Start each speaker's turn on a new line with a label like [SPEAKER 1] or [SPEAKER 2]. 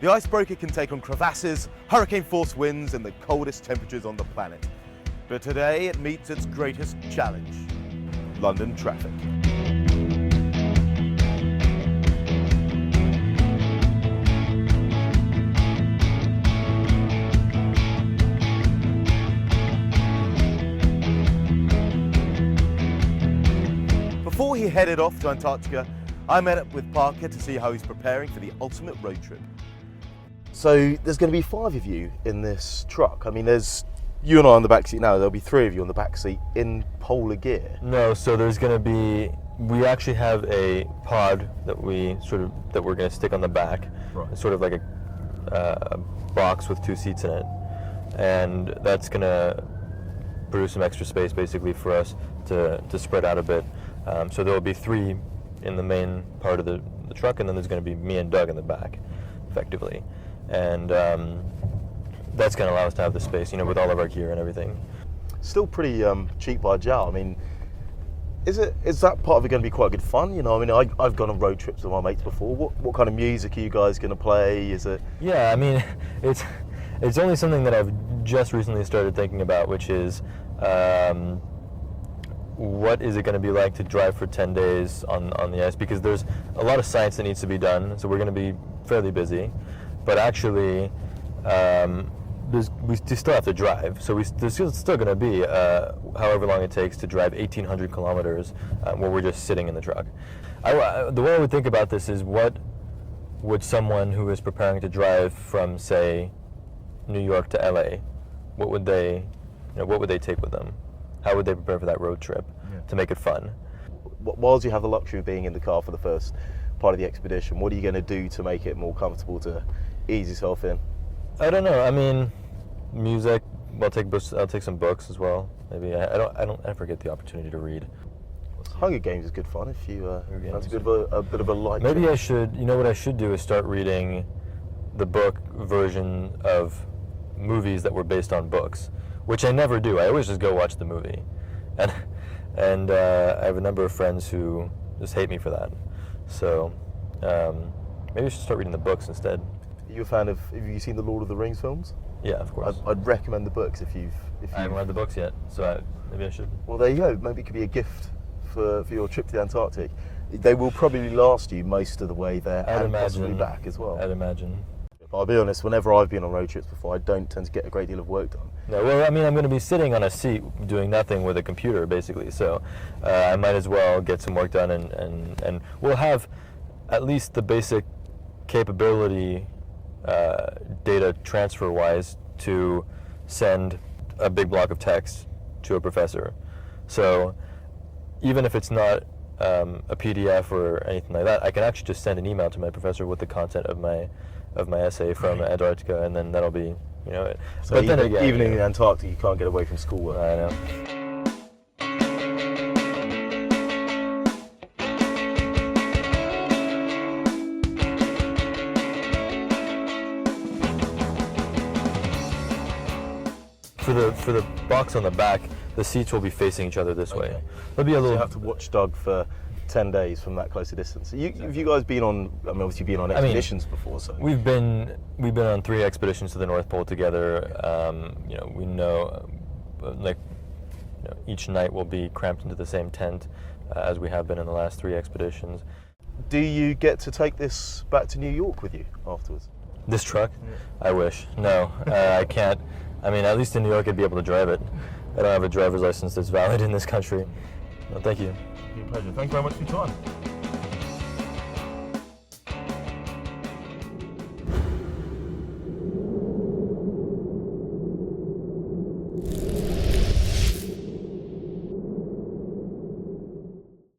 [SPEAKER 1] The icebreaker can take on crevasses, hurricane-force winds and the coldest temperatures on the planet. But today it meets its greatest challenge, London traffic. Before he headed off to Antarctica, I met up with Parker to see how he's preparing for the ultimate road trip. So there's going to be 5 of you in this truck. I mean, there's you and I on the back seat now. There'll be 3 of you on the back seat in polar gear.
[SPEAKER 2] No, so there's going to be. We actually have a pod that we're going to stick on the back.
[SPEAKER 1] Right.
[SPEAKER 2] It's sort of like a box with 2 seats in it, and that's going to produce some extra space basically for us to spread out a bit. So there will be 3 in the main part of the truck, and then there's going to be me and Doug in the back, effectively. And that's going to allow us to have the space, with all of our gear and everything.
[SPEAKER 1] Still pretty cheap by a jowl. I mean, is that part of it going to be quite good fun? I've gone on road trips with my mates before. What kind of music are you guys going to play? Is it?
[SPEAKER 2] Yeah, I mean, it's only something that I've just recently started thinking about, which is what is it going to be like to drive for 10 days on the ice? Because there's a lot of science that needs to be done, so we're going to be fairly busy. But actually, we still have to drive, so there's still going to be however long it takes to drive 1,800 kilometers where we're just sitting in the truck. The way I would think about this is, what would someone who is preparing to drive from, say, New York to LA, what would they take with them? How would they prepare for that road trip to make it fun?
[SPEAKER 1] Whilst you have the luxury of being in the car for the first part of the expedition, what are you going to do to make it more comfortable to ease yourself in?
[SPEAKER 2] I don't know. I mean, music. I'll take some books as well. Maybe I don't ever get the opportunity to read.
[SPEAKER 1] Hunger Games is good fun if you fancy a bit of a light.
[SPEAKER 2] Maybe I should. You know what I should do is start reading the book version of movies that were based on books, which I never do. I always just go watch the movie, and I have a number of friends who just hate me for that. So maybe I should start reading the books instead.
[SPEAKER 1] Are you a fan of? Have you seen the Lord of the Rings films?
[SPEAKER 2] Yeah, of course.
[SPEAKER 1] I'd recommend the books if you've.
[SPEAKER 2] I haven't read the books yet, so maybe I should.
[SPEAKER 1] Well, there you go. Maybe it could be a gift for your trip to the Antarctic. They will probably last you most of the way there and possibly back as well.
[SPEAKER 2] I'd imagine.
[SPEAKER 1] I'll be honest, whenever I've been on road trips before, I don't tend to get a great deal of work done.
[SPEAKER 2] No, well, I mean, I'm going to be sitting on a seat doing nothing with a computer, basically, so I might as well get some work done, and we'll have at least the basic capability, data transfer-wise, to send a big block of text to a professor. So even if it's not a PDF or anything like that, I can actually just send an email to my professor with the content of my essay from Antarctica, and then that'll be, it.
[SPEAKER 1] So
[SPEAKER 2] but then again,
[SPEAKER 1] even in Antarctica, you can't get away from schoolwork.
[SPEAKER 2] I know. For the box on the back, the seats will be facing each other this way. There'll be a little.
[SPEAKER 1] So you have to watch Doug for 10 days from that closer distance. Have you guys been on? I mean, obviously been on expeditions before, so
[SPEAKER 2] we've been on 3 expeditions to the North Pole together. We know, each night we'll be cramped into the same tent as we have been in the last 3 expeditions.
[SPEAKER 1] Do you get to take this back to New York with you afterwards?
[SPEAKER 2] This truck? Yeah. I wish. No, I can't. I mean, at least in New York I'd be able to drive it. I don't have a driver's license that's valid in this country. No, thank you.
[SPEAKER 1] It's been a pleasure. Thank you very much for your time.